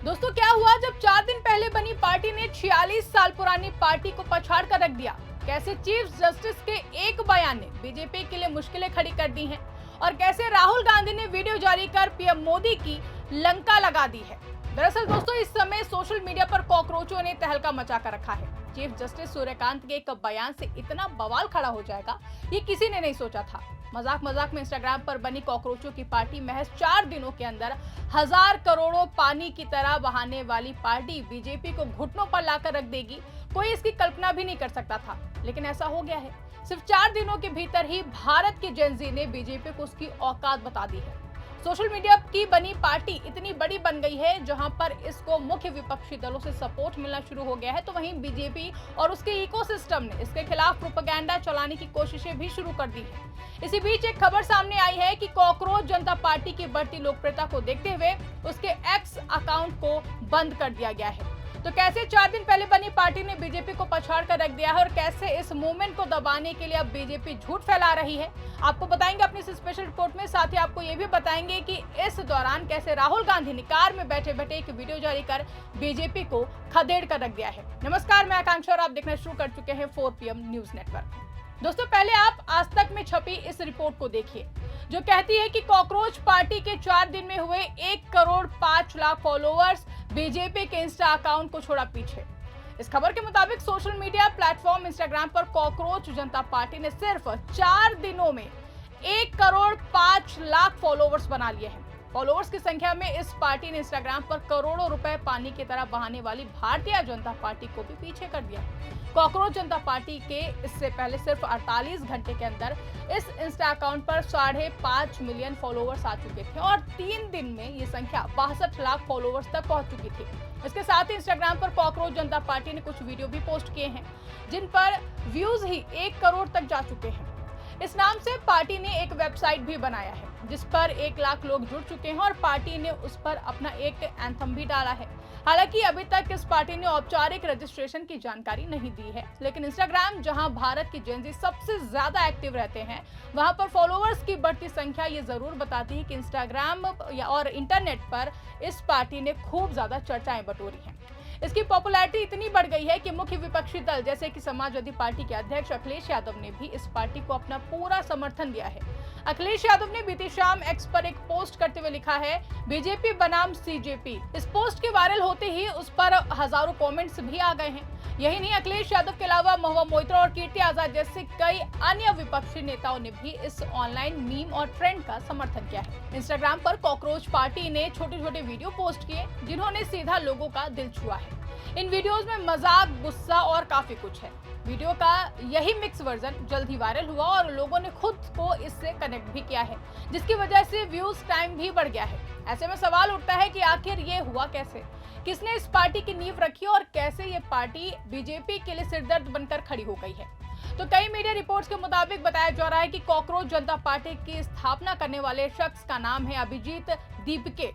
दोस्तों क्या हुआ जब 4 दिन पहले बनी पार्टी ने 46 साल पुरानी पार्टी को पछाड़ कर रख दिया। कैसे चीफ जस्टिस के एक बयान ने बीजेपी के लिए मुश्किलें खड़ी कर दी हैं और कैसे राहुल गांधी ने वीडियो जारी कर पीएम मोदी की लंका लगा दी है। दरअसल दोस्तों इस समय सोशल मीडिया पर कॉकरोचों ने तहलका मचा कर रखा है। चीफ जस्टिस सूर्यकांत के एक बयान से इतना बवाल खड़ा हो जाएगा ये किसी ने नहीं सोचा था। मजाक में इंस्टाग्राम पर बनी कॉकरोचों की पार्टी महज 4 दिनों के अंदर 1000 करोड़ों पानी की तरह बहाने वाली पार्टी बीजेपी को घुटनों पर लाकर रख देगी, कोई इसकी कल्पना भी नहीं कर सकता था, लेकिन ऐसा हो गया है। सिर्फ 4 दिनों के भीतर ही भारत की जेनजी ने बीजेपी को उसकी औकात बता दी है। सोशल मीडिया की बनी पार्टी इतनी बड़ी बन गई है, जहां पर इसको मुख्य विपक्षी दलों से सपोर्ट मिलना शुरू हो गया है, तो वहीं बीजेपी और उसके इकोसिस्टम ने इसके खिलाफ प्रोपेगेंडा चलाने की कोशिशें भी शुरू कर दी है। इसी बीच एक खबर सामने आई है कि कॉकरोच जनता पार्टी की बढ़ती लोकप्रियता को देखते हुए उसके एक्स अकाउंट को बंद कर दिया गया है। तो कैसे 4 दिन पहले बनी पार्टी ने बीजेपी को पछाड़ कर रख दिया है और कैसे इस मूवमेंट को दबाने के लिए अब बीजेपी झूठ फैला रही है, आपको बताएंगे अपनी इस स्पेशल रिपोर्ट में। साथ ही आपको ये भी बताएंगे कि इस दौरान कैसे राहुल गांधी ने कार में बैठे बैठे एक वीडियो जारी कर बीजेपी को खदेड़ कर रख दिया है। नमस्कार, मैं आकांक्षा और आप देखना शुरू कर चुके हैं 4 PM न्यूज नेटवर्क। दोस्तों पहले आप आज तक में छपी इस रिपोर्ट को देखिए, जो कहती है कि कॉकरोच पार्टी के 4 दिन में हुए 1 करोड़ 5 लाख फॉलोअर्स बीजेपी के इंस्टा अकाउंट को छोड़ा पीछे। इस खबर के मुताबिक सोशल मीडिया प्लेटफॉर्म इंस्टाग्राम पर कॉकरोच जनता पार्टी ने सिर्फ 4 दिनों में 1 करोड़ 5 लाख फॉलोअर्स बना लिए हैं। फॉलोअर्स की संख्या में इस पार्टी ने इंस्टाग्राम पर करोड़ों रुपए पानी की तरह बहाने वाली भारतीय जनता पार्टी को भी पीछे कर दिया है। कॉकरोच जनता पार्टी के इससे पहले सिर्फ 48 घंटे के अंदर इस इंस्टा अकाउंट पर 5.5 मिलियन फॉलोअर्स आ चुके थे और 3 दिन में ये संख्या 62 लाख फॉलोअर्स तक पहुंच चुकी थी। इसके साथ ही इंस्टाग्राम पर कॉकरोच जनता पार्टी ने कुछ वीडियो भी पोस्ट किए हैं जिन पर व्यूज ही 1 करोड़ तक जा चुके हैं। इस नाम से पार्टी ने एक वेबसाइट भी बनाया है जिस पर 1 लाख लोग जुड़ चुके हैं और पार्टी ने उस पर अपना एक एंथम भी डाला है। हालांकि अभी तक इस पार्टी ने औपचारिक रजिस्ट्रेशन की जानकारी नहीं दी है, लेकिन इंस्टाग्राम जहां भारत की जेनजी सबसे ज्यादा एक्टिव रहते हैं, वहां पर फॉलोअर्स की बढ़ती संख्या ये जरूर बताती है कि इंस्टाग्राम और इंटरनेट पर इस पार्टी ने खूब ज्यादा चर्चाएं बटोरी हैं। इसकी पॉपुलैरिटी इतनी बढ़ गई है कि मुख्य विपक्षी दल जैसे कि समाजवादी पार्टी के अध्यक्ष अखिलेश यादव ने भी इस पार्टी को अपना पूरा समर्थन दिया है। अखिलेश यादव ने बीती शाम एक्स पर एक पोस्ट करते हुए लिखा है, बीजेपी बनाम सीजेपी। इस पोस्ट के वायरल होते ही उस पर हजारों कमेंट्स भी आ गए हैं। यही नहीं, अखिलेश यादव के अलावा महुआ मोइत्रा और कीर्ति आजाद जैसे कई अन्य विपक्षी नेताओं ने भी इस ऑनलाइन मीम और ट्रेंड का समर्थन किया है। इंस्टाग्राम पर कॉकरोच पार्टी ने छोटे छोटे वीडियो पोस्ट किए जिन्होंने सीधा लोगों का दिल छुआ है। इन वीडियोस में मजाक, गुस्सा और काफी कुछ है। वीडियो का यही मिक्स वर्जन जल्द ही वायरल हुआ और लोगों ने खुद को इससे कनेक्ट भी किया है, जिसकी वजह से व्यूज टाइम भी बढ़ गया है। ऐसे में सवाल उठता है कि आखिर ये हुआ कैसे, किसने इस पार्टी की नींव रखी और कैसे ये पार्टी बीजेपी के लिए सिरदर्द बनकर खड़ी हो गई है। तो कई मीडिया रिपोर्ट्स के मुताबिक बताया जा रहा है कि कॉकरोच जनता पार्टी की स्थापना करने वाले शख्स का नाम है अभिजीत दीपके।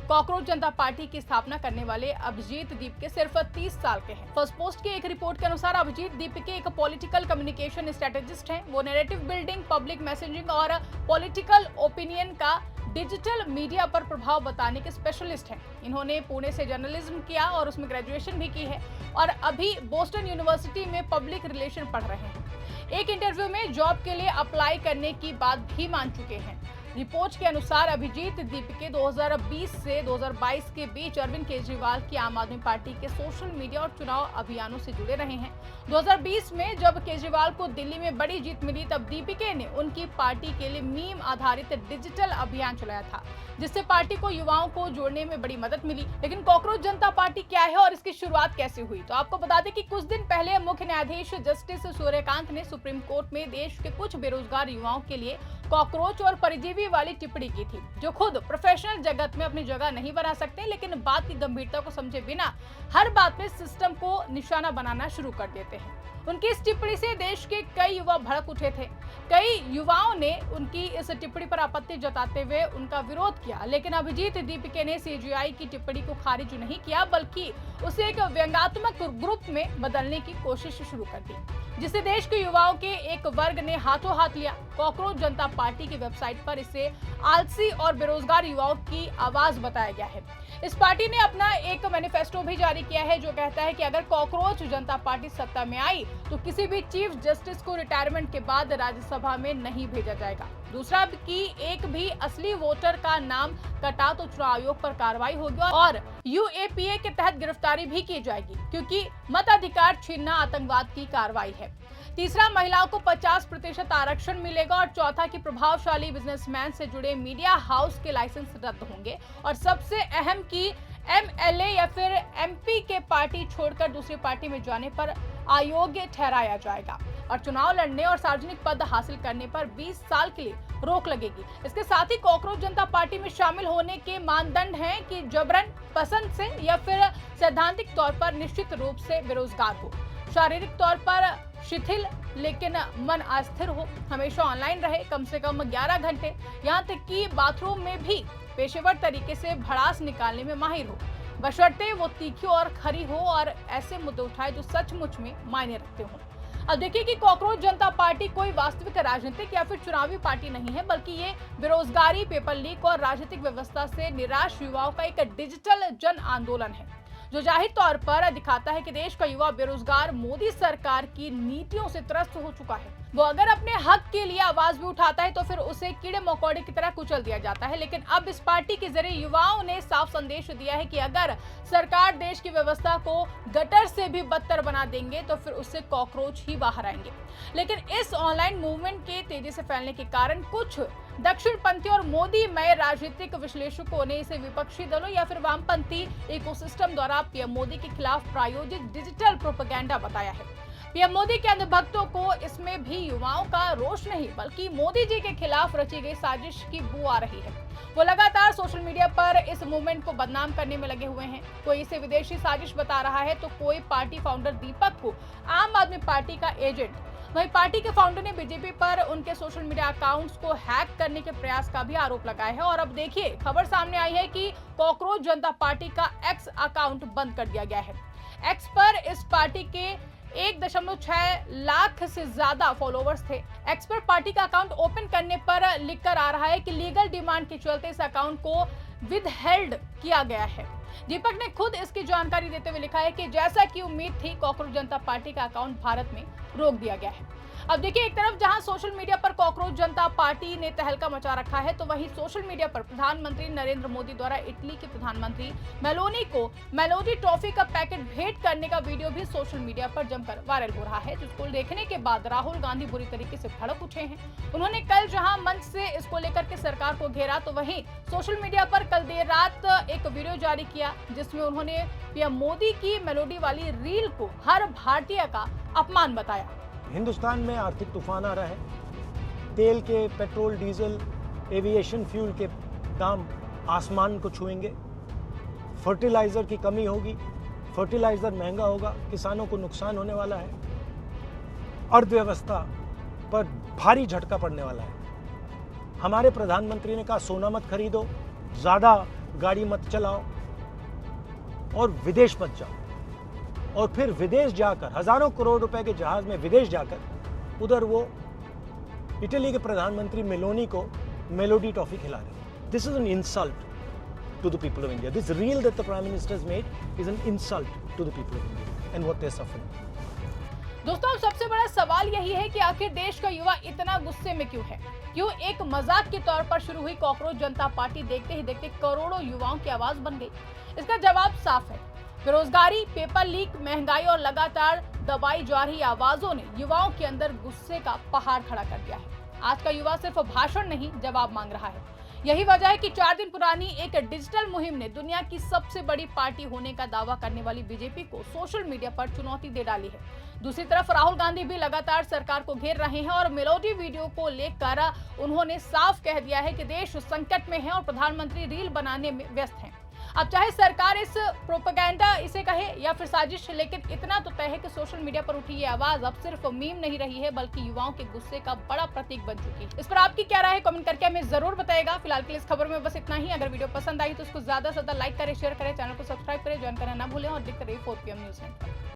कॉकरोच जनता पार्टी की स्थापना करने वाले अभिजीत दीपके सिर्फ 30 साल के हैं। फर्स्ट पोस्ट की एक रिपोर्ट के अनुसार अभिजीत दीपके एक पॉलिटिकल कम्युनिकेशन स्ट्रेटेजिस्ट हैं। वो नैरेटिव बिल्डिंग, पब्लिक मैसेजिंग और पॉलिटिकल ओपिनियन का डिजिटल मीडिया पर प्रभाव बताने के स्पेशलिस्ट हैं। इन्होंने पुणे से जर्नलिज्म किया और उसमें ग्रेजुएशन भी की है और अभी बोस्टन यूनिवर्सिटी में पब्लिक रिलेशन पढ़ रहे हैं। एक इंटरव्यू में जॉब के लिए अप्लाई करने की बात भी मान चुके हैं। रिपोर्ट के अनुसार अभिजीत दीपके 2020 से 2022 के बीच अरविंद केजरीवाल की आम आदमी पार्टी के सोशल मीडिया और चुनाव अभियानों से जुड़े रहे हैं। 2020 में जब केजरीवाल को दिल्ली में बड़ी जीत मिली, तब दीपके ने उनकी पार्टी के लिए मीम आधारित डिजिटल अभियान चलाया था, जिससे पार्टी को युवाओं को जोड़ने में बड़ी मदद मिली। लेकिन कॉकरोच जनता पार्टी क्या है और इसकी शुरुआत कैसे हुई, तो आपको बता दें कि कुछ दिन पहले मुख्य न्यायाधीश जस्टिस सूर्यकांत ने सुप्रीम कोर्ट में देश के कुछ बेरोजगार युवाओं के लिए कॉकरोच और परजीवी वाली टिप्पणी की थी, जो खुद प्रोफेशनल जगत में अपनी जगह नहीं बना सकते, लेकिन बात की गंभीरता को समझे बिना हर बात में सिस्टम को निशाना बनाना शुरू कर देते हैं। उनकी इस टिप्पणी से देश के कई युवा भड़क उठे थे। कई युवाओं ने उनकी इस टिप्पणी पर आपत्ति जताते हुए उनका विरोध किया, लेकिन अभिजीत दीपके ने सीजेआई की टिप्पणी को खारिज नहीं किया, बल्कि उसे एक व्यंग्यात्मक ग्रुप में बदलने की कोशिश शुरू कर दी, जिसे देश के युवाओं के एक वर्ग ने हाथों हाथ लिया। कॉकरोच जनता पार्टी की वेबसाइट पर इसे आलसी और बेरोजगार युवाओं की आवाज बताया गया है। इस पार्टी ने अपना एक मैनिफेस्टो भी जारी किया है जो कहता है कि अगर कॉकरोच जनता पार्टी सत्ता में आई तो किसी भी चीफ जस्टिस को रिटायरमेंट के बाद राज्यसभा में नहीं भेजा जाएगा। दूसरा कि एक भी असली वोटर का नाम कटा तो चुनाव आयोग पर कार्रवाई होगी और यूएपीए के तहत गिरफ्तारी भी की जाएगी, क्योंकि मताधिकार छीनना आतंकवाद की कार्रवाई है। तीसरा, महिलाओं को 50% आरक्षण मिलेगा और चौथा कि प्रभावशाली बिजनेसमैन से जुड़े मीडिया हाउस के लाइसेंस रद्द होंगे और सबसे अहम कि एमएलए या फिर एमपी के पार्टी छोड़कर दूसरी पार्टी में जाने पर अयोग्य ठहराया जाएगा और चुनाव लड़ने और सार्वजनिक पद हासिल करने पर 20 साल के लिए रोक लगेगी। इसके साथ ही कॉकरोच जनता पार्टी में शामिल होने के मानदंड हैं कि जबरन, पसंद से या फिर सैद्धांतिक तौर पर निश्चित रूप से बेरोजगार हो, शारीरिक तौर पर शिथिल लेकिन मन अस्थिर हो, हमेशा ऑनलाइन रहे, कम से कम 11 घंटे, यहाँ तक कि बाथरूम में भी पेशेवर तरीके से भड़ास निकालने में माहिर हो, बशर्ते वो तीखी और खरी हो और ऐसे मुद्दे उठाए जो सचमुच में मायने रखते हों। अब देखिए कि कॉकरोच जनता पार्टी कोई वास्तविक राजनीतिक या फिर चुनावी पार्टी नहीं है, बल्कि ये बेरोजगारी, पेपर लीक और राजनीतिक व्यवस्था से निराश युवाओं का एक डिजिटल जन आंदोलन है जो जाहिर तौर पर दिखाता है कि देश का युवा बेरोजगार मोदी सरकार की नीतियों से त्रस्त हो चुका है। वो अगर अपने हक के लिए आवाज भी उठाता है तो फिर उसे कीड़े मकोड़े की तरह कुचल दिया जाता है। लेकिन अब इस पार्टी के जरिए युवाओं ने साफ संदेश दिया है कि अगर सरकार देश की व्यवस्था को गटर से भी बदतर बना देंगे तो फिर उससे कॉकरोच ही बाहर आएंगे। लेकिन इस ऑनलाइन मूवमेंट के तेजी से फैलने के कारण कुछ दक्षिणपंथी और मोदी मय राजनीतिक विश्लेषकों ने इसे विपक्षी दलों या फिर वामपंथी इकोसिस्टम द्वारा पीएम मोदी के खिलाफ प्रायोजित डिजिटल प्रोपेगेंडा बताया है। पीएम मोदी के अंधभक्तों को इसमें भी युवाओं का रोष नहीं बल्कि मोदी जी के खिलाफ रची गई साजिश की बू आ रही है। वो लगातार सोशल मीडिया पर इस मूवमेंट को बदनाम करने में लगे हुए हैं। कोई इसे विदेशी साजिश बता रहा है तो कोई पार्टी फाउंडर दीपक को आम आदमी पार्टी का एजेंट। वहीं पार्टी के फाउंडर ने बीजेपी पर उनके सोशल मीडिया अकाउंट्स को हैक करने के प्रयास का भी आरोप लगाया है। और अब देखिए, खबर सामने आई है कि कॉकरोच जनता पार्टी का एक्स अकाउंट बंद कर दिया गया है। एक्स पर इस पार्टी के 1.6 लाख से ज्यादा फॉलोवर्स थे। एक्स पर पार्टी का अकाउंट ओपन करने पर लिखकर आ रहा है कि लीगल डिमांड के चलते इस अकाउंट को विदहेल्ड किया गया है। दीपक ने खुद इसकी जानकारी देते हुए लिखा है कि जैसा कि उम्मीद थी, कॉकरोच जनता पार्टी का अकाउंट भारत में रोक दिया गया है। अब देखिए, एक तरफ जहां सोशल मीडिया पर कॉकरोच जनता पार्टी ने तहलका मचा रखा है, तो वहीं सोशल मीडिया पर प्रधानमंत्री नरेंद्र मोदी द्वारा इटली के प्रधानमंत्री मेलोनी को मेलोडी ट्रॉफी का पैकेट भेंट करने का वीडियो भी सोशल मीडिया पर जमकर वायरल हो रहा है, जिसको देखने के बाद राहुल गांधी बुरी तरीके से भड़क उठे हैं। उन्होंने कल जहां मंच से इसको लेकर के सरकार को घेरा, तो वहीं सोशल मीडिया पर कल देर रात एक वीडियो जारी किया जिसमें उन्होंने पीएम मोदी की मेलोडी वाली रील को हर भारतीय का अपमान बताया। हिंदुस्तान में आर्थिक तूफान आ रहा है। तेल के, पेट्रोल, डीजल, एविएशन फ्यूल के दाम आसमान को छुएंगे। फर्टिलाइज़र की कमी होगी, फर्टिलाइज़र महंगा होगा, किसानों को नुकसान होने वाला है। अर्थव्यवस्था पर भारी झटका पड़ने वाला है। हमारे प्रधानमंत्री ने कहा सोना मत खरीदो, ज़्यादा गाड़ी मत चलाओ और विदेश मत जाओ। और फिर विदेश जाकर हजारों करोड़ रुपए के जहाज में विदेश जाकर उधर वो इटली के प्रधानमंत्री मेलोनी को मेलोडी ट्रॉफी खिला रहे। This is an insult to the people of India. This reel that the prime minister has made is an insult to the people of India and what they are suffering. दोस्तों, सबसे बड़ा सवाल यही है कि आखिर देश का युवा इतना गुस्से में क्यों है? क्यों एक मजाक के तौर पर शुरू हुई कॉकरोच जनता पार्टी देखते ही देखते करोड़ों युवाओं की आवाज बन गई? इसका जवाब साफ है। बेरोजगारी, पेपर लीक, महंगाई और लगातार दबाई जा रही आवाजों ने युवाओं के अंदर गुस्से का पहाड़ खड़ा कर दिया है। आज का युवा सिर्फ भाषण नहीं, जवाब मांग रहा है। यही वजह है कि 4 दिन पुरानी एक डिजिटल मुहिम ने दुनिया की सबसे बड़ी पार्टी होने का दावा करने वाली बीजेपी को सोशल मीडिया पर चुनौती दे डाली है। दूसरी तरफ राहुल गांधी भी लगातार सरकार को घेर रहे हैं और मेलोडी वीडियो को लेकर उन्होंने साफ कह दिया है कि देश संकट में है और प्रधानमंत्री रील बनाने में व्यस्त हैं। अब चाहे सरकार इस प्रोपेगेंडा इसे कहे या फिर साजिश, लेकिन इतना तो तय है कि सोशल मीडिया पर उठी ये आवाज अब सिर्फ मीम नहीं रही है, बल्कि युवाओं के गुस्से का बड़ा प्रतीक बन चुकी है। इस पर आपकी क्या राय है, कमेंट करके हमें जरूर बताएगा। फिलहाल के लिए इस खबर में बस इतना ही। अगर वीडियो पसंद आई तो उसको ज्यादा से ज्यादा लाइक करें, शेयर करें, चैनल को सब्सक्राइब करें, ज्वाइन करना ना भूलें और देखते रहिए 4 PM न्यूज़ नेटवर्क।